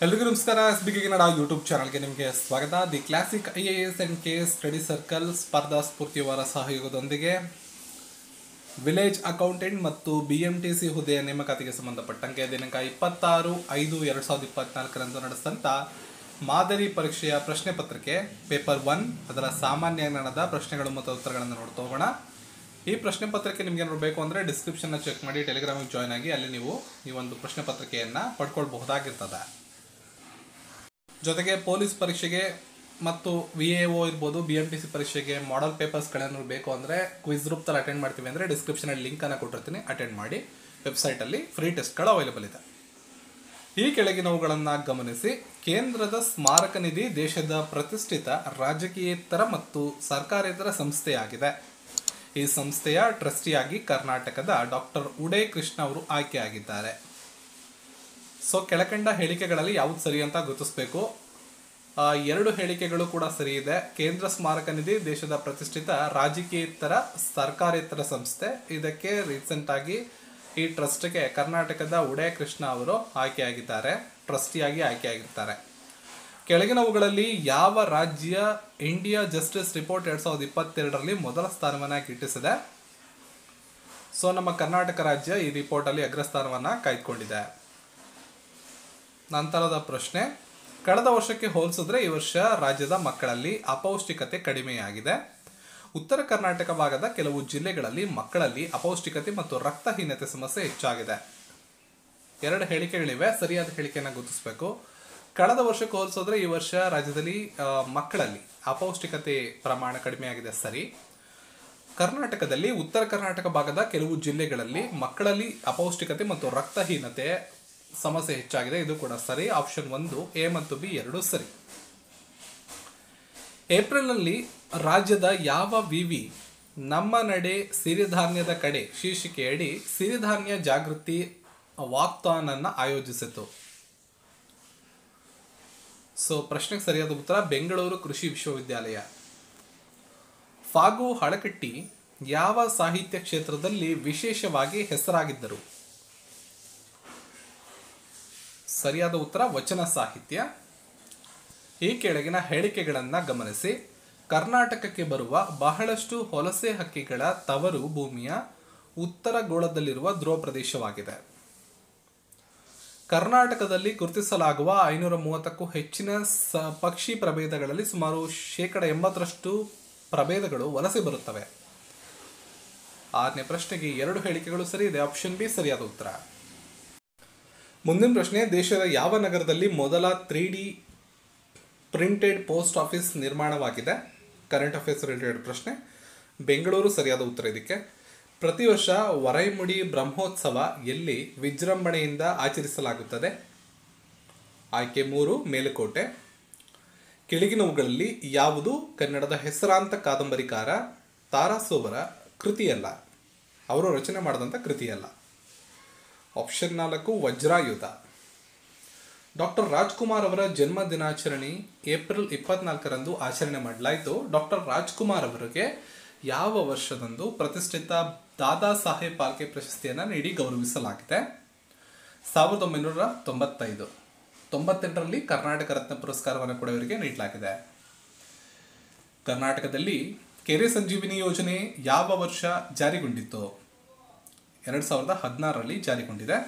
ಎಲ್ರಿಗೂ ನಮಸ್ಕಾರ. SBK Kannada YouTube ಚಾನಲ್ಗೆ ನಿಮಗೆ ಸ್ವಾಗತ. The classic IAS and KS study circle ಸ್ಪರ್ಧಾ ಸ್ಫೂರ್ತಿಯವರ ಸಹಯೋಗದೊಂದಿಗೆ ವಿಲೇಜ್ ಅಕೌಂಟೆಂಟ್ ಮತ್ತು BMTC ಹುದ್ದೆಯ ನೇಮಕಾತಿಗೆ ಸಂಬಂಧಪಟ್ಟಂತೆ ದಿನಾಂಕ 26/5/2024 ನಡೆಸಿದಂಥ ಮಾದರಿ ಪರೀಕ್ಷೆಯ ಪ್ರಶ್ನೆ ಪತ್ರಿಕೆ ಪೇಪರ್ 1 ಅದರ ಸಾಮಾನ್ಯ ಜ್ಞಾನದ ಪ್ರಶ್ನೆಗಳು ಮತ್ತು ಉತ್ತರಗಳನ್ನು ನೋಡ್ತಾ ಹೋಗೋಣ. ಈ ಪ್ರಶ್ನೆ ಪತ್ರಿಕೆ ನಿಮಗೆ ನೋಡಬೇಕು ಅಂದರೆ ಡಿಸ್ಕ್ರಿಪ್ಷನ್ನ ಚೆಕ್ ಮಾಡಿ ಟೆಲಿಗ್ರಾಮಿಗೆ ಜಾಯ್ನ್ ಆಗಿ ಅಲ್ಲಿ ನೀವು ಈ ಒಂದು ಪ್ರಶ್ನೆ ಪತ್ರಿಕೆಯನ್ನು ಪಡ್ಕೊಳ್ಬಹುದಾಗಿರ್ತದೆ. ಜೊತೆಗೆ ಪೊಲೀಸ್ ಪರೀಕ್ಷೆಗೆ ಮತ್ತು VAO ಇರ್ಬೋದು BMTC ಪರೀಕ್ಷೆಗೆ ಮಾಡೆಲ್ ಪೇಪರ್ಸ್ಗಳನ್ನು ಬೇಕು ಅಂದರೆ ಕ್ವಿಜ್ ರೂಪದಲ್ಲಿ ಅಟೆಂಡ್ ಮಾಡ್ತೀವಿ ಅಂದರೆ ಡಿಸ್ಕ್ರಿಪ್ಷನಲ್ಲಿ ಲಿಂಕನ್ನು ಕೊಟ್ಟಿರ್ತೀನಿ, ಅಟೆಂಡ್ ಮಾಡಿ. ವೆಬ್ಸೈಟಲ್ಲಿ ಫ್ರೀ ಟೆಸ್ಟ್ಗಳು ಅವೈಲೇಬಲ್ ಇದೆ. ಈ ಕೆಳಗಿನವುಗಳನ್ನು ಗಮನಿಸಿ. ಕೇಂದ್ರದ ಸ್ಮಾರಕ ನಿಧಿ ದೇಶದ ಪ್ರತಿಷ್ಠಿತ ರಾಜಕೀಯೇತರ ಮತ್ತು ಸರ್ಕಾರೇತರ ಸಂಸ್ಥೆಯಾಗಿದೆ. ಈ ಸಂಸ್ಥೆಯ ಟ್ರಸ್ಟಿಯಾಗಿ ಕರ್ನಾಟಕದ ಡಾಕ್ಟರ್ ಉಡೇ ಕೃಷ್ಣ ಅವರು ಆಯ್ಕೆಯಾಗಿದ್ದಾರೆ. ಸೊ ಕೆಳಕಂಡ ಹೇಳಿಕೆಗಳಲ್ಲಿ ಯಾವುದು ಸರಿ ಅಂತ ಗುರುತಿಸಬೇಕು. ಎರಡು ಹೇಳಿಕೆಗಳು ಕೂಡ ಸರಿ ಇದೆ. ಕೇಂದ್ರ ಸ್ಮಾರಕ ನಿಧಿ ದೇಶದ ಪ್ರತಿಷ್ಠಿತ ರಾಜಕೀಯೇತರ ಸರ್ಕಾರೇತರ ಸಂಸ್ಥೆ. ಇದಕ್ಕೆ ರೀಸೆಂಟ್ ಆಗಿ ಈ ಟ್ರಸ್ಟ್ಗೆ ಕರ್ನಾಟಕದ ಉಡೇ ಕೃಷ್ಣ ಅವರು ಆಯ್ಕೆಯಾಗಿದ್ದಾರೆ, ಟ್ರಸ್ಟಿಯಾಗಿ ಆಯ್ಕೆಯಾಗಿರ್ತಾರೆ. ಕೆಳಗಿನವುಗಳಲ್ಲಿ ಯಾವ ರಾಜ್ಯ ಇಂಡಿಯಾ ಜಸ್ಟಿಸ್ ರಿಪೋರ್ಟ್ 2022ರಲ್ಲಿ ಮೊದಲ ಸ್ಥಾನವನ್ನು ಗಿಟ್ಟಿಸಿದೆ? ಸೊ ನಮ್ಮ ಕರ್ನಾಟಕ ರಾಜ್ಯ ಈ ರಿಪೋರ್ಟಲ್ಲಿ ಅಗ್ರಸ್ಥಾನವನ್ನು ಕಾಯ್ದುಕೊಂಡಿದೆ. ನಂತರದ ಪ್ರಶ್ನೆ, ಕಳೆದ ವರ್ಷಕ್ಕೆ ಹೋಲಿಸಿದ್ರೆ ಈ ವರ್ಷ ರಾಜ್ಯದ ಮಕ್ಕಳಲ್ಲಿ ಅಪೌಷ್ಟಿಕತೆ ಕಡಿಮೆಯಾಗಿದೆ. ಉತ್ತರ ಕರ್ನಾಟಕ ಭಾಗದ ಕೆಲವು ಜಿಲ್ಲೆಗಳಲ್ಲಿ ಮಕ್ಕಳಲ್ಲಿ ಅಪೌಷ್ಟಿಕತೆ ಮತ್ತು ರಕ್ತಹೀನತೆ ಸಮಸ್ಯೆ ಹೆಚ್ಚಾಗಿದೆ. ಎರಡು ಹೇಳಿಕೆಗಳಿವೆ, ಸರಿಯಾದ ಹೇಳಿಕೆಯನ್ನು ಗುರುತಿಸಬೇಕು. ಕಳೆದ ವರ್ಷಕ್ಕೆ ಹೋಲಿಸಿದ್ರೆ ಈ ವರ್ಷ ರಾಜ್ಯದಲ್ಲಿ ಮಕ್ಕಳಲ್ಲಿ ಅಪೌಷ್ಟಿಕತೆ ಪ್ರಮಾಣ ಕಡಿಮೆಯಾಗಿದೆ, ಸರಿ. ಕರ್ನಾಟಕದಲ್ಲಿ ಉತ್ತರ ಕರ್ನಾಟಕ ಭಾಗದ ಕೆಲವು ಜಿಲ್ಲೆಗಳಲ್ಲಿ ಮಕ್ಕಳಲ್ಲಿ ಅಪೌಷ್ಟಿಕತೆ ಮತ್ತು ರಕ್ತಹೀನತೆ ಸಮಸ್ಯೆ ಹೆಚ್ಚಾಗಿದೆ, ಇದು ಕೂಡ ಸರಿ. ಆಪ್ಷನ್ 1 A ಮತ್ತು B ಎರಡೂ ಸರಿ. ಏಪ್ರಿಲ್ನಲ್ಲಿ ರಾಜ್ಯದ ಯಾವ ವಿವಿ ನಮ್ಮ ನಡೆ ಸಿರಿಧಾನ್ಯದ ಕಡೆ ಶೀರ್ಷಿಕೆಯಡಿ ಸಿರಿಧಾನ್ಯ ಜಾಗೃತಿ ವಾಕ್ಥಾನ್ ಅನ್ನು ಆಯೋಜಿಸಿತು? ಸೊ ಪ್ರಶ್ನೆಗೆ ಸರಿಯಾದ ಉತ್ತರ ಬೆಂಗಳೂರು ಕೃಷಿ ವಿಶ್ವವಿದ್ಯಾಲಯ. ಫಾಗು ಹಳಕಟ್ಟಿ ಯಾವ ಸಾಹಿತ್ಯ ಕ್ಷೇತ್ರದಲ್ಲಿ ವಿಶೇಷವಾಗಿ ಹೆಸರಾಗಿದ್ದರು? ಸರಿಯಾದ ಉತ್ತರ ವಚನ ಸಾಹಿತ್ಯ. ಈ ಕೆಳಗಿನ ಹೇಳಿಕೆಗಳನ್ನು ಗಮನಿಸಿ. ಕರ್ನಾಟಕಕ್ಕೆ ಬರುವ ಬಹಳಷ್ಟು ವಲಸೆ ಹಕ್ಕಿಗಳ ತವರು ಭೂಮಿಯ ಉತ್ತರ ಗೋಳದಲ್ಲಿರುವ ಧ್ರುವ ಪ್ರದೇಶವಾಗಿದೆ. ಕರ್ನಾಟಕದಲ್ಲಿ ಗುರುತಿಸಲಾಗುವ 530ಕ್ಕೂ ಹೆಚ್ಚಿನ ಪಕ್ಷಿ ಪ್ರಭೇದಗಳಲ್ಲಿ ಸುಮಾರು 80% ಪ್ರಭೇದಗಳು ವಲಸೆ ಬರುತ್ತವೆ. 6ನೇ ಪ್ರಶ್ನೆಗೆ ಎರಡು ಹೇಳಿಕೆಗಳು ಸರಿ ಇದೆ, ಆಪ್ಷನ್ ಬಿ ಸರಿಯಾದ ಉತ್ತರ. ಮುಂದಿನ ಪ್ರಶ್ನೆ, ದೇಶದ ಯಾವ ನಗರದಲ್ಲಿ ಮೊದಲ 3D ಪ್ರಿಂಟೆಡ್ ಪೋಸ್ಟ್ ಆಫೀಸ್ ನಿರ್ಮಾಣವಾಗಿದೆ? ಕರೆಂಟ್ ಅಫೇರ್ಸ್ ರಿಲೇಟೆಡ್ ಪ್ರಶ್ನೆ. ಬೆಂಗಳೂರು ಸರಿಯಾದ ಉತ್ತರ ಇದಕ್ಕೆ. ಪ್ರತಿ ವರ್ಷ ವರೈಮುಡಿ ಬ್ರಹ್ಮೋತ್ಸವ ಎಲ್ಲಿ ವಿಜೃಂಭಣೆಯಿಂದ ಆಚರಿಸಲಾಗುತ್ತದೆ? ಆಯ್ಕೆ 3 ಮೇಲುಕೋಟೆ. ಕೆಳಗಿನವುಗಳಲ್ಲಿ ಯಾವುದು ಕನ್ನಡದ ಹೆಸರಾಂತ ಕಾದಂಬರಿಕಾರ ತಾರಾಸು ಅವರ ಕೃತಿಯಲ್ಲ, ಅವರು ರಚನೆ ಮಾಡಿದಂಥ ಕೃತಿಯಲ್ಲ? ಆಪ್ಷನ್ 4 ವಜ್ರಾಯುಧ. ಡಾಕ್ಟರ್ ರಾಜ್ಕುಮಾರ್ ಅವರ ಜನ್ಮ ದಿನಾಚರಣೆ ಏಪ್ರಿಲ್ 24ರಂದು ಆಚರಣೆ ಮಾಡಲಾಯಿತು. ಡಾಕ್ಟರ್ ರಾಜ್ಕುಮಾರ್ ಅವರಿಗೆ ಯಾವ ವರ್ಷದಂದು ಪ್ರತಿಷ್ಠಿತ ದಾದಾ ಸಾಹೇಬ್ ಫಾಲ್ಕೆ ಪ್ರಶಸ್ತಿಯನ್ನು ನೀಡಿ ಗೌರವಿಸಲಾಗಿದೆ? 1995. 98ರಲ್ಲಿ ಕರ್ನಾಟಕ ರತ್ನ ಪುರಸ್ಕಾರವನ್ನು ಕೂಡ ಇವರಿಗೆ ನೀಡಲಾಗಿದೆ. ಕರ್ನಾಟಕದಲ್ಲಿ ಕೆರೆ ಸಂಜೀವಿನಿ ಯೋಜನೆ ಯಾವ ವರ್ಷ ಜಾರಿಗೊಂಡಿತ್ತು? 2016ರಲ್ಲಿ ಜಾರಿಗೊಂಡಿದೆ.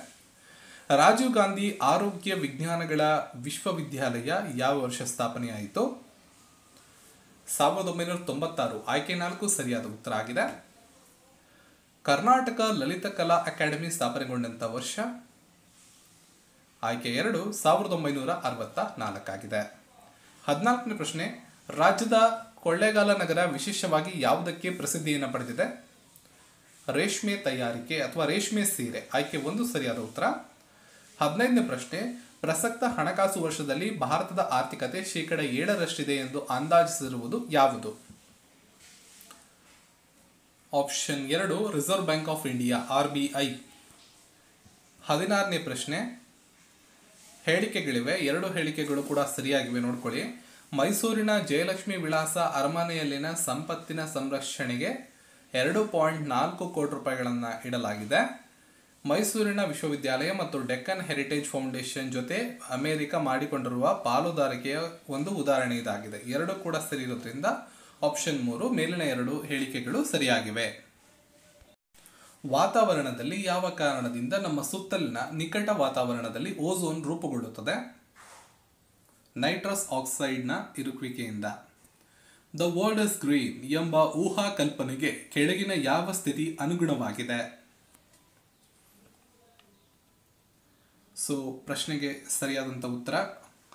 ರಾಜೀವ್ ಗಾಂಧಿ ಆರೋಗ್ಯ ವಿಜ್ಞಾನಗಳ ವಿಶ್ವವಿದ್ಯಾಲಯ ಯಾವ ವರ್ಷ ಸ್ಥಾಪನೆಯಾಯಿತು? 1996. ಆಯ್ಕೆ 4 ಸರಿಯಾದ ಉತ್ತರ ಆಗಿದೆ. ಕರ್ನಾಟಕ ಲಲಿತ ಕಲಾ ಅಕಾಡೆಮಿ ಸ್ಥಾಪನೆಗೊಂಡಂಥ ವರ್ಷ? ಆಯ್ಕೆ 2 1964 ಆಗಿದೆ. 14ನೇ ಪ್ರಶ್ನೆ, ರಾಜ್ಯದ ಕೊಳ್ಳೇಗಾಲ ನಗರ ವಿಶೇಷವಾಗಿ ಯಾವುದಕ್ಕೆ ಪ್ರಸಿದ್ಧಿಯನ್ನು ಪಡೆದಿದೆ? ರೇಷ್ಮೆ ತಯಾರಿಕೆ ಅಥವಾ ರೇಷ್ಮೆ ಸೀರೆ. ಆಯ್ಕೆ 1 ಸರಿಯಾದ ಉತ್ತರ. 15ನೇ ಪ್ರಶ್ನೆ, ಪ್ರಸಕ್ತ ಹಣಕಾಸು ವರ್ಷದಲ್ಲಿ ಭಾರತದ ಆರ್ಥಿಕತೆ 7% ಎಂದು ಅಂದಾಜಿಸಿರುವುದು ಯಾವುದು? Option 2 reserve bank of India RBI. 16ನೇ ಪ್ರಶ್ನೆ, ಹೇಳಿಕೆಗಳಿವೆ, ಎರಡು ಹೇಳಿಕೆಗಳು ಕೂಡ ಸರಿಯಾಗಿವೆ, ನೋಡ್ಕೊಳ್ಳಿ. ಮೈಸೂರಿನ ಜಯಲಕ್ಷ್ಮಿ ವಿಳಾಸ ಅರಮನೆಯಲ್ಲಿನ ಸಂಪತ್ತಿನ ಸಂರಕ್ಷಣೆಗೆ 2.4 ಕೋಟಿ ರೂಪಾಯಿಗಳನ್ನು ಇಡಲಾಗಿದೆ. ಮೈಸೂರಿನ ವಿಶ್ವವಿದ್ಯಾಲಯ ಮತ್ತು ಡೆಕ್ಕನ್ ಹೆರಿಟೇಜ್ ಫೌಂಡೇಶನ್ ಜೊತೆ ಅಮೆರಿಕ ಮಾಡಿಕೊಂಡಿರುವ ಪಾಲುದಾರಿಕೆಯ ಒಂದು ಉದಾಹರಣೆ ಇದಾಗಿದೆ. ಎರಡು ಕೂಡ ಸರಿ ಇರೋದ್ರಿಂದ ಆಪ್ಷನ್ 3 ಮೇಲಿನ ಎರಡು ಹೇಳಿಕೆಗಳು ಸರಿಯಾಗಿವೆ. ವಾತಾವರಣದಲ್ಲಿ ಯಾವ ಕಾರಣದಿಂದ ನಮ್ಮ ಸುತ್ತಲಿನ ನಿಕಟ ವಾತಾವರಣದಲ್ಲಿ ಓಝೋನ್ ರೂಪುಗೊಳ್ಳುತ್ತದೆ? ನೈಟ್ರಸ್ ಆಕ್ಸೈಡ್ನ ಇರುವಿಕೆಯಿಂದ. ದ ವರ್ಲ್ಡ್ ಇಸ್ ಗ್ರೀನ್ ಎಂಬ ಊಹಾ ಕಲ್ಪನೆಗೆ ಕೆಳಗಿನ ಯಾವ ಸ್ಥಿತಿ ಅನುಗುಣವಾಗಿದೆ? ಸೊ ಪ್ರಶ್ನೆಗೆ ಸರಿಯಾದಂಥ ಉತ್ತರ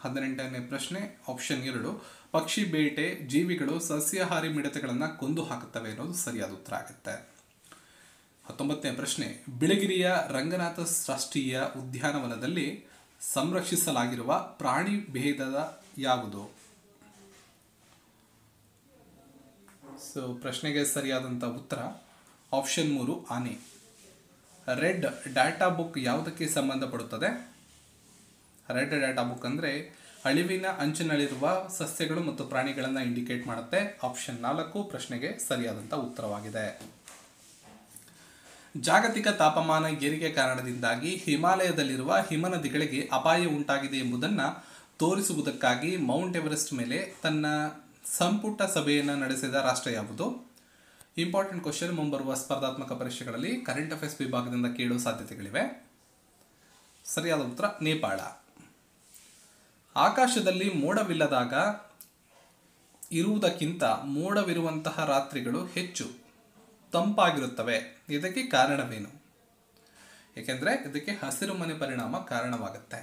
18ನೇ ಪ್ರಶ್ನೆ ಆಪ್ಷನ್ 2 ಪಕ್ಷಿ ಬೇಟೆ ಜೀವಿಗಳು ಸಸ್ಯಾಹಾರಿ ಮಿಡತೆಗಳನ್ನು ಕೊಂದು ಹಾಕುತ್ತವೆ ಅನ್ನೋದು ಸರಿಯಾದ ಉತ್ತರ ಆಗುತ್ತೆ. 19ನೇ ಪ್ರಶ್ನೆ ಬಿಳಿಗಿರಿಯ ರಂಗನಾಥ ರಾಷ್ಟ್ರೀಯ ಉದ್ಯಾನವನದಲ್ಲಿ ಸಂರಕ್ಷಿಸಲಾಗಿರುವ ಪ್ರಾಣಿ ಭೇದದ ಯಾವುದು? ಸೊ ಪ್ರಶ್ನೆಗೆ ಸರಿಯಾದಂಥ ಉತ್ತರ ಆಪ್ಷನ್ 3 ಆನೆ. ರೆಡ್ ಡಾಟಾ ಬುಕ್ ಯಾವುದಕ್ಕೆ ಸಂಬಂಧಪಡುತ್ತದೆ? ರೆಡ್ ಡಾಟಾ ಬುಕ್ ಅಂದರೆ ಅಳಿವಿನ ಅಂಚಿನಲ್ಲಿರುವ ಸಸ್ಯಗಳು ಮತ್ತು ಪ್ರಾಣಿಗಳನ್ನು ಇಂಡಿಕೇಟ್ ಮಾಡುತ್ತೆ. ಆಪ್ಷನ್ 4 ಪ್ರಶ್ನೆಗೆ ಸರಿಯಾದಂಥ ಉತ್ತರವಾಗಿದೆ. ಜಾಗತಿಕ ತಾಪಮಾನ ಏರಿಕೆ ಕಾರಣದಿಂದಾಗಿ ಹಿಮಾಲಯದಲ್ಲಿರುವ ಹಿಮನದಿಗಳಿಗೆ ಅಪಾಯ ಉಂಟಾಗಿದೆ ಎಂಬುದನ್ನು ತೋರಿಸುವುದಕ್ಕಾಗಿ ಮೌಂಟ್ ಎವರೆಸ್ಟ್ ಮೇಲೆ ತನ್ನ ಸಂಪುಟ ಸಭೆಯನ್ನು ನಡೆಸಿದ ರಾಷ್ಟ್ರ ಯಾವುದು? ಇಂಪಾರ್ಟೆಂಟ್ ಕ್ವಶನ್ ಮುಂಬರುವ ಸ್ಪರ್ಧಾತ್ಮಕ ಪರೀಕ್ಷೆಗಳಲ್ಲಿ ಕರೆಂಟ್ ಅಫೇರ್ಸ್ ವಿಭಾಗದಿಂದ ಕೇಳುವ ಸಾಧ್ಯತೆಗಳಿವೆ. ಸರಿಯಾದ ಉತ್ತರ ನೇಪಾಳ. ಆಕಾಶದಲ್ಲಿ ಮೋಡವಿಲ್ಲದಾಗ ಇರುವುದಕ್ಕಿಂತ ಮೋಡವಿರುವಂತಹ ರಾತ್ರಿಗಳು ಹೆಚ್ಚು ತಂಪಾಗಿರುತ್ತವೆ. ಇದಕ್ಕೆ ಕಾರಣವೇನು? ಏಕೆಂದರೆ ಇದಕ್ಕೆ ಹಸಿರು ಮನೆ ಪರಿಣಾಮ ಕಾರಣವಾಗುತ್ತೆ.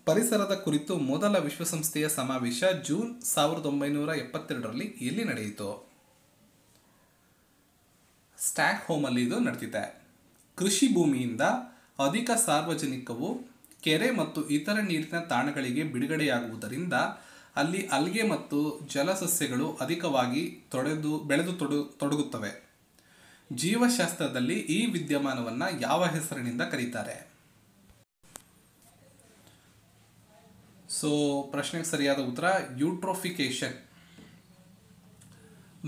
ಪರಿಸರದ ಕುರಿತು ಮೊದಲ ವಿಶ್ವಸಂಸ್ಥೆಯ ಸಮಾವೇಶ ಜೂನ್ 1972ರಲ್ಲಿ ಎಲ್ಲಿ ನಡೆಯಿತು? ಸ್ಟಾಕ್ ಹೋಮಲ್ಲಿ ಇದು ನಡೆದಿದೆ. ಕೃಷಿ ಭೂಮಿಯಿಂದ ಅಧಿಕ ಸಾರ್ವಜನಿಕವು ಕೆರೆ ಮತ್ತು ಇತರ ನೀರಿನ ತಾಣಗಳಿಗೆ ಬಿಡುಗಡೆಯಾಗುವುದರಿಂದ ಅಲ್ಲಿ ಅಲ್ಗೆ ಮತ್ತು ಜಲಸಸ್ಯಗಳು ಅಧಿಕವಾಗಿ ಬೆಳೆದು ತೊಡಗುತ್ತವೆ. ಜೀವಶಾಸ್ತ್ರದಲ್ಲಿ ಈ ವಿದ್ಯಮಾನವನ್ನು ಯಾವ ಹೆಸರಿನಿಂದ ಕರೀತಾರೆ? ಸೊ ಪ್ರಶ್ನೆಗೆ ಸರಿಯಾದ ಉತ್ತರ ಯೂಟ್ರೋಫಿಕೇಶನ್.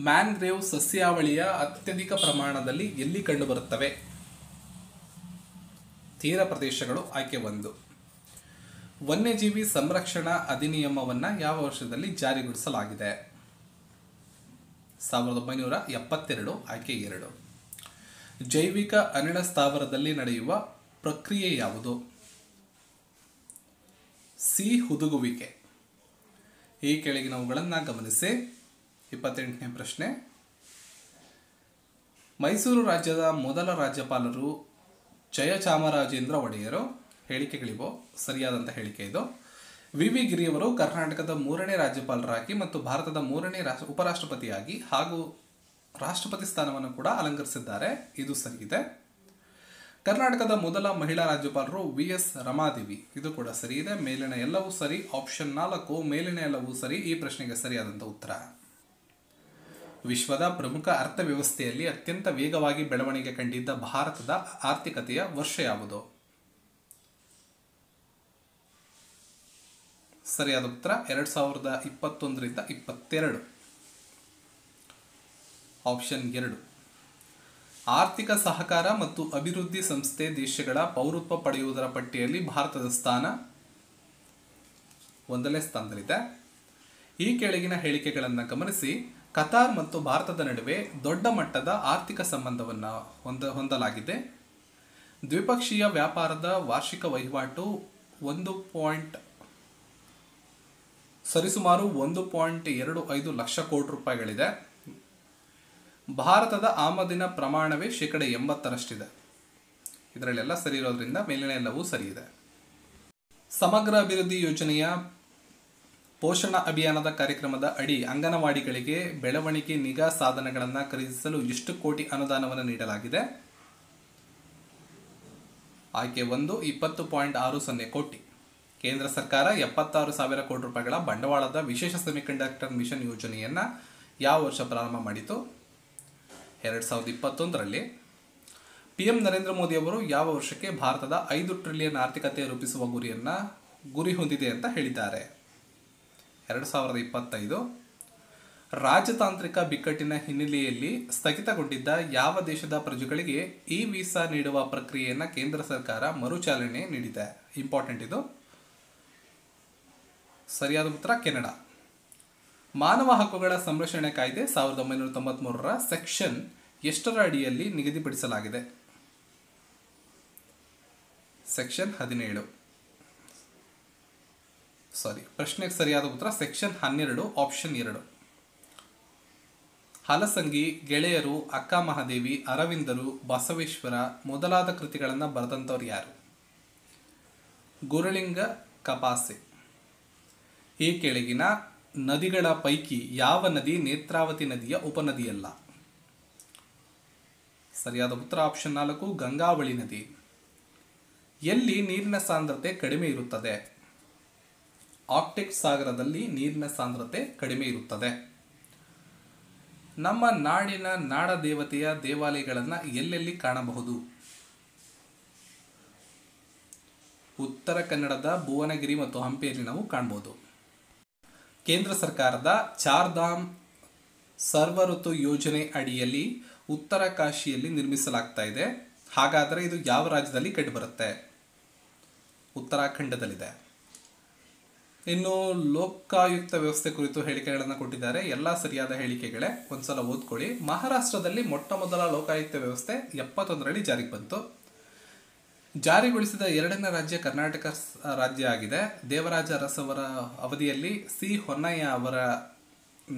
ಮ್ಯಾಂಗ್ರೇವ್ ಸಸ್ಯಾವಳಿಯ ಅತ್ಯಧಿಕ ಪ್ರಮಾಣದಲ್ಲಿ ಎಲ್ಲಿ ಕಂಡುಬರುತ್ತವೆ? ತೀರ ಪ್ರದೇಶಗಳು. ಆಯ್ಕೆ 1. ವನ್ಯಜೀವಿ ಸಂರಕ್ಷಣಾ ಅಧಿನಿಯಮವನ್ನು ಯಾವ ವರ್ಷದಲ್ಲಿ ಜಾರಿಗೊಳಿಸಲಾಗಿದೆ? 1972. ಆಯ್ಕೆ 2. ಜೈವಿಕ ಅನಿಲ ಸ್ಥಾವರದಲ್ಲಿ ನಡೆಯುವ ಪ್ರಕ್ರಿಯೆ ಯಾವುದು? ಸಿ ಹುದುಗುವಿಕೆ. ಈ ಕೆಳಗಿನವುಗಳನ್ನು ಗಮನಿಸಿ. 28ನೇ ಪ್ರಶ್ನೆ ಮೈಸೂರು ರಾಜ್ಯದ ಮೊದಲ ರಾಜ್ಯಪಾಲರು ಜಯಚಾಮರಾಜೇಂದ್ರ ಒಡೆಯರು. ಹೇಳಿಕೆಗಳಿವು. ಸರಿಯಾದಂಥ ಹೇಳಿಕೆ ಇದು. ವಿ ಗಿರಿಯವರು ಕರ್ನಾಟಕದ 3ನೇ ರಾಜ್ಯಪಾಲರಾಗಿ ಮತ್ತು ಭಾರತದ 3ನೇ ಉಪರಾಷ್ಟ್ರಪತಿಯಾಗಿ ಹಾಗೂ ರಾಷ್ಟ್ರಪತಿ ಸ್ಥಾನವನ್ನು ಕೂಡ ಅಲಂಕರಿಸಿದ್ದಾರೆ. ಇದು ಸರಿಯಿದೆ. ಕರ್ನಾಟಕದ ಮೊದಲ ಮಹಿಳಾ ರಾಜ್ಯಪಾಲರು ವಿ.ಎಸ್. ರಮಾದೇವಿ. ಇದು ಕೂಡ ಸರಿ ಇದೆ. ಮೇಲಿನ ಎಲ್ಲವೂ ಸರಿ. ಆಪ್ಷನ್ 4 ಮೇಲಿನ ಎಲ್ಲವೂ ಸರಿ. ಈ ಪ್ರಶ್ನೆಗೆ ಸರಿಯಾದಂಥ ಉತ್ತರ. ವಿಶ್ವದ ಪ್ರಮುಖ ಅರ್ಥವ್ಯವಸ್ಥೆಯಲ್ಲಿ ಅತ್ಯಂತ ವೇಗವಾಗಿ ಬೆಳವಣಿಗೆ ಕಂಡಿದ್ದ ಭಾರತದ ಆರ್ಥಿಕತೆಯ ವರ್ಷ ಯಾವುದು? ಸರಿಯಾದ ಉತ್ತರ 2021ರಿಂದ 22. ಆಪ್ಷನ್ 2. ಆರ್ಥಿಕ ಸಹಕಾರ ಮತ್ತು ಅಭಿವೃದ್ಧಿ ಸಂಸ್ಥೆ ದೇಶಗಳ ಪೌರತ್ವ ಪಡೆಯುವುದರ ಪಟ್ಟಿಯಲ್ಲಿ ಭಾರತದ ಸ್ಥಾನ 1ನೇ ಸ್ಥಾನದಲ್ಲಿದೆ. ಈ ಕೆಳಗಿನ ಹೇಳಿಕೆಗಳನ್ನು ಗಮನಿಸಿ. ಕತಾರ್ ಮತ್ತು ಭಾರತದ ನಡುವೆ ದೊಡ್ಡ ಮಟ್ಟದ ಆರ್ಥಿಕ ಸಂಬಂಧವನ್ನು ಹೊಂದಲಾಗಿದೆ. ದ್ವಿಪಕ್ಷೀಯ ವ್ಯಾಪಾರದ ವಾರ್ಷಿಕ ವಹಿವಾಟು ಸರಿಸುಮಾರು 1.25 ಲಕ್ಷ ಕೋಟಿ ರೂಪಾಯಿಗಳಿದೆ. ಭಾರತದ ಆಮದಿನ ಪ್ರಮಾಣವೇ 80%ರಷ್ಟಿದೆ. ಇದರಲ್ಲೆಲ್ಲ ಸರಿ ಇರೋದ್ರಿಂದ ಮೇಲಿನ ಎಲ್ಲವೂ ಸರಿ ಇದೆ. ಸಮಗ್ರ ಅಭಿವೃದ್ಧಿ ಯೋಜನೆಯ ಪೋಷಣ ಅಭಿಯಾನದ ಕಾರ್ಯಕ್ರಮದ ಅಡಿ ಅಂಗನವಾಡಿಗಳಿಗೆ ಬೆಳವಣಿಗೆ ನಿಗಾ ಸಾಧನಗಳನ್ನು ಖರೀದಿಸಲು ಎಷ್ಟು ಕೋಟಿ ಅನುದಾನವನ್ನು ನೀಡಲಾಗಿದೆ? ಆಯ್ಕೆ 1 20.60 ಕೋಟಿ. ಕೇಂದ್ರ ಸರ್ಕಾರ 76,000 ಕೋಟಿ ರೂಪಾಯಿಗಳ ಬಂಡವಾಳದ ವಿಶೇಷ ಸೆಮಿಕಂಡಕ್ಟರ್ ಮಿಷನ್ ಯೋಜನೆಯನ್ನು ಯಾವ ವರ್ಷ ಪ್ರಾರಂಭ ಮಾಡಿತು? 2021ರಲ್ಲಿ. PM ನರೇಂದ್ರ ಮೋದಿ ಅವರು ಯಾವ ವರ್ಷಕ್ಕೆ ಭಾರತದ 5 ಟ್ರಿಲಿಯನ್ ಆರ್ಥಿಕತೆ ರೂಪಿಸುವ ಗುರಿ ಹೊಂದಿದೆ ಅಂತ ಹೇಳಿದ್ದಾರೆ? 2025. ರಾಜತಾಂತ್ರಿಕ ಬಿಕ್ಕಟ್ಟಿನ ಹಿನ್ನೆಲೆಯಲ್ಲಿ ಸ್ಥಗಿತಗೊಂಡಿದ್ದ ಯಾವ ದೇಶದ ಪ್ರಜೆಗಳಿಗೆ ಇ ವೀಸಾ ನೀಡುವ ಪ್ರಕ್ರಿಯೆಯನ್ನು ಕೇಂದ್ರ ಸರ್ಕಾರ ಮರುಚಾಲನೆ ನೀಡಿದೆ? ಇಂಪಾರ್ಟೆಂಟ್ ಇದು. ಸರಿಯಾದ ಉತ್ತರ ಕೆನಡಾ. ಮಾನವ ಹಕ್ಕುಗಳ ಸಂರಕ್ಷಣೆ ಕಾಯ್ದೆ 1993ರ ಸೆಕ್ಷನ್ ಎಷ್ಟರ ಅಡಿಯಲ್ಲಿ ನಿಗದಿಪಡಿಸಲಾಗಿದೆ? ಸೆಕ್ಷನ್ 17. ಪ್ರಶ್ನೆಗೆ ಸರಿಯಾದ ಉತ್ತರ ಸೆಕ್ಷನ್ 12 ಆಪ್ಷನ್ 2. ಹಲಸಂಗಿ, ಗೆಳೆಯರು, ಅಕ್ಕ ಮಹಾದೇವಿ, ಅರವಿಂದರು, ಬಸವೇಶ್ವರ ಮೊದಲಾದ ಕೃತಿಗಳನ್ನು ಬರೆದಂಥವ್ರು ಯಾರು? ಗುರುಲಿಂಗ ಕಪಾಸೆ. ಈ ಕೆಳಗಿನ ನದಿಗಳ ಪೈಕಿ ಯಾವ ನದಿ ನೇತ್ರಾವತಿ ನದಿಯ ಉಪನದಿಯಲ್ಲ? ಸರಿಯಾದ ಉತ್ತರ ಆಪ್ಷನ್ 4 ಗಂಗಾವಳಿ ನದಿ. ಎಲ್ಲಿ ನೀರಿನ ಸಾಂದ್ರತೆ ಕಡಿಮೆ ಇರುತ್ತದೆ? ಆರ್ಕ್ಟಿಕ್ ಸಾಗರದಲ್ಲಿ ನೀರಿನ ಸಾಂದ್ರತೆ ಕಡಿಮೆ ಇರುತ್ತದೆ. ನಮ್ಮ ನಾಡಿನ ನಾಡ ದೇವತೆಯ ದೇವಾಲಯಗಳನ್ನು ಎಲ್ಲೆಲ್ಲಿ ಕಾಣಬಹುದು? ಉತ್ತರ ಕನ್ನಡದ ಭುವನಗಿರಿ ಮತ್ತು ಹಂಪಿಯಲ್ಲಿ ನಾವು ಕಾಣಬಹುದು. ಕೇಂದ್ರ ಸರ್ಕಾರದ ಚಾರ್ಧಾಮ್ ಸರ್ವಋತು ಯೋಜನೆ ಅಡಿಯಲ್ಲಿ ಉತ್ತರ ಕಾಶಿಯಲ್ಲಿ ನಿರ್ಮಿಸಲಾಗ್ತಾ ಇದೆ. ಹಾಗಾದರೆ ಇದು ಯಾವ ರಾಜ್ಯದಲ್ಲಿ ಕಂಡುಬರುತ್ತೆ? ಉತ್ತರಾಖಂಡದಲ್ಲಿದೆ. ಇನ್ನು ಲೋಕಾಯುಕ್ತ ವ್ಯವಸ್ಥೆ ಕುರಿತು ಹೇಳಿಕೆಗಳನ್ನು ಕೊಟ್ಟಿದ್ದಾರೆ. ಎಲ್ಲ ಸರಿಯಾದ ಹೇಳಿಕೆಗಳೇ, ಒಂದ್ಸಲ ಓದ್ಕೊಳ್ಳಿ. ಮಹಾರಾಷ್ಟ್ರದಲ್ಲಿ ಮೊಟ್ಟ ಮೊದಲ ಲೋಕಾಯುಕ್ತ ವ್ಯವಸ್ಥೆ 71ರಲ್ಲಿ ಜಾರಿಗೆ ಬಂತು. ಜಾರಿಗೊಳಿಸಿದ ಎರಡನೇ ರಾಜ್ಯ ಕರ್ನಾಟಕ ರಾಜ್ಯ ಆಗಿದೆ. ದೇವರಾಜ ಅರಸವರ ಅವಧಿಯಲ್ಲಿ ಸಿ ಹೊನ್ನಯ್ಯ ಅವರ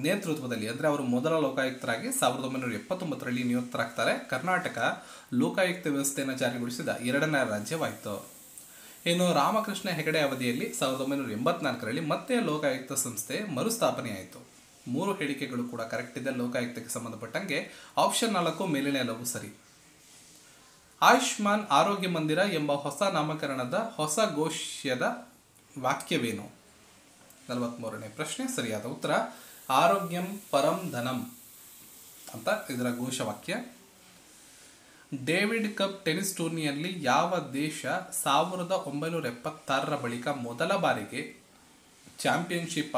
ನೇತೃತ್ವದಲ್ಲಿ, ಅಂದರೆ ಅವರು ಮೊದಲ ಲೋಕಾಯುಕ್ತರಾಗಿ 1979ರಲ್ಲಿ ನಿಯುಕ್ತರಾಗ್ತಾರೆ. ಕರ್ನಾಟಕ ಲೋಕಾಯುಕ್ತ ವ್ಯವಸ್ಥೆಯನ್ನು ಜಾರಿಗೊಳಿಸಿದ ಎರಡನೇ ರಾಜ್ಯವಾಯಿತು. ಇನ್ನು ರಾಮಕೃಷ್ಣ ಹೆಗಡೆ ಅವಧಿಯಲ್ಲಿ 1984ರಲ್ಲಿ ಮತ್ತೆ ಲೋಕಾಯುಕ್ತ ಸಂಸ್ಥೆ ಮರುಸ್ಥಾಪನೆಯಾಯಿತು. 3 ಹೇಳಿಕೆಗಳು ಕೂಡ ಕರೆಕ್ಟ್ ಇದೆ ಲೋಕಾಯುಕ್ತಕ್ಕೆ ಸಂಬಂಧಪಟ್ಟಂಗೆ. ಆಪ್ಷನ್ 4 ಮೇಲಿನ ಎಲ್ಲವೂ ಸರಿ. ಆಯುಷ್ಮಾನ್ ಆರೋಗ್ಯ ಮಂದಿರ ಎಂಬ ಹೊಸ ನಾಮಕರಣದ ಹೊಸ ಘೋಷದ ವಾಕ್ಯವೇನು? 43ನೇ ಪ್ರಶ್ನೆ. ಸರಿಯಾದ ಉತ್ತರ ಆರೋಗ್ಯಂ ಪರಂ ಧನಂ ಅಂತ ಇದರ ಘೋಷವಾಕ್ಯ. ಡೇವಿಡ್ ಕಪ್ ಟೆನಿಸ್ ಟೂರ್ನಿಯಲ್ಲಿ ಯಾವ ದೇಶ 1976ರ ಬಳಿಕ ಮೊದಲ ಬಾರಿಗೆ ಚಾಂಪಿಯನ್ಶಿಪ್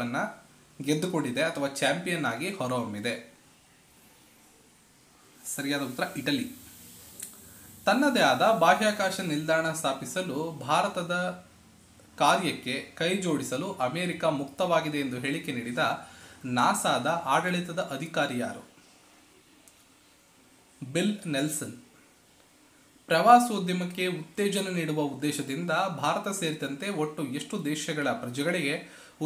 ಅನ್ನು ಗೆದ್ದುಕೊಂಡಿದೆ ಅಥವಾ ಚಾಂಪಿಯನ್ ಆಗಿ ಹೊರಹೊಮ್ಮಿದೆ? ಸರಿಯಾದ ಉತ್ತರ ಇಟಲಿ. ತನ್ನದೇ ಆದ ಬಾಹ್ಯಾಕಾಶ ನಿಲ್ದಾಣ ಸ್ಥಾಪಿಸಲು ಭಾರತದ ಕಾರ್ಯಕ್ಕೆ ಕೈ ಜೋಡಿಸಲು ಅಮೆರಿಕ ಮುಕ್ತವಾಗಿದೆ ಎಂದು ಹೇಳಿಕೆ ನೀಡಿದ ನಾಸಾದ ಆಡಳಿತದ ಅಧಿಕಾರಿ ಯಾರು? Bill Nelson. ಪ್ರವಾಸೋದ್ಯಮಕ್ಕೆ ಉತ್ತೇಜನ ನೀಡುವ ಉದ್ದೇಶದಿಂದ ಭಾರತ ಸೇರಿದಂತೆ ಒಟ್ಟು ಎಷ್ಟು ದೇಶಗಳ ಪ್ರಜೆಗಳಿಗೆ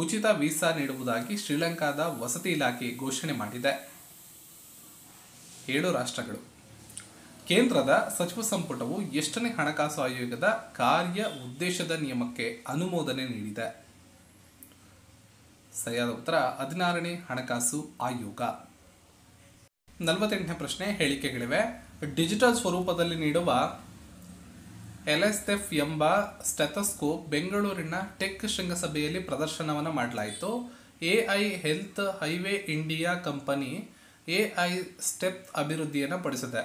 ಉಚಿತ ವೀಸಾ ನೀಡುವುದಾಗಿ ಶ್ರೀಲಂಕಾದ ವಸತಿ ಇಲಾಖೆ ಘೋಷಣೆ ಮಾಡಿದೆ? 7 ರಾಷ್ಟ್ರಗಳು. ಕೇಂದ್ರದ ಸಚಿವ ಸಂಪುಟವು ಎಷ್ಟನೇ ಹಣಕಾಸು ಆಯೋಗದ ಕಾರ್ಯ ಉದ್ದೇಶದ ನಿಯಮಕ್ಕೆ ಅನುಮೋದನೆ ನೀಡಿದೆ? ಸರಿಯಾದ ಉತ್ತರ 16ನೇ ಹಣಕಾಸು ಆಯೋಗ. 48ನೇ ಪ್ರಶ್ನೆ. ಹೇಳಿಕೆಗಳಿವೆ. ಡಿಜಿಟಲ್ ಸ್ವರೂಪದಲ್ಲಿ ನೀಡುವ ಎಲ್ಎಸ್ಎಫ್ ಎಂಬ ಸ್ಟೆಥೋಸ್ಕೋಪ್ ಬೆಂಗಳೂರಿನ ಟೆಕ್ ಶೃಂಗಸಭೆಯಲ್ಲಿ ಪ್ರದರ್ಶನವನ್ನು ಮಾಡಲಾಯಿತು. AI health highway India company AI step ಅಭಿವೃದ್ಧಿಯನ್ನು ಪಡಿಸಿದೆ.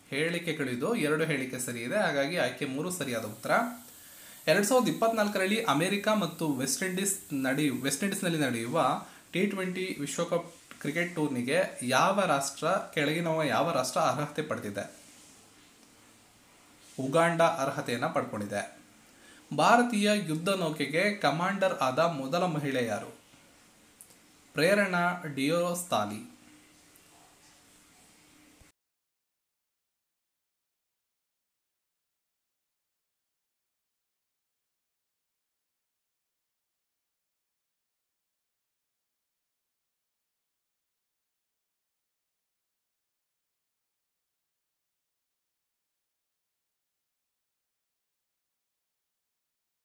ಹೇಳಿಕೆಗಳಿದು 2 ಹೇಳಿಕೆ ಸರಿ ಇದೆ, ಹಾಗಾಗಿ ಆಯ್ಕೆ 3 ಸರಿಯಾದ ಉತ್ತರ. 2024ರಲ್ಲಿ ಅಮೆರಿಕ ಮತ್ತು ವೆಸ್ಟ್ ಇಂಡೀಸ್ನಲ್ಲಿ ನಡೆಯುವ T20 ವಿಶ್ವಕಪ್ ಕ್ರಿಕೆಟ್ ಟೂರ್ನಿಗೆ ಕೆಳಗಿನ ಯಾವ ರಾಷ್ಟ್ರ ಅರ್ಹತೆ ಪಡೆದಿದೆ? ಉಗಾಂಡ ಅರ್ಹತೆಯನ್ನು ಪಡ್ಕೊಂಡಿದೆ. ಭಾರತೀಯ ಯುದ್ಧ ನೌಕೆಗೆ ಕಮಾಂಡರ್ ಆದ ಮೊದಲ ಮಹಿಳೆ ಯಾರು? ಪ್ರೇರಣಾ ಡಿಯೋಸ್ತಾಲಿ.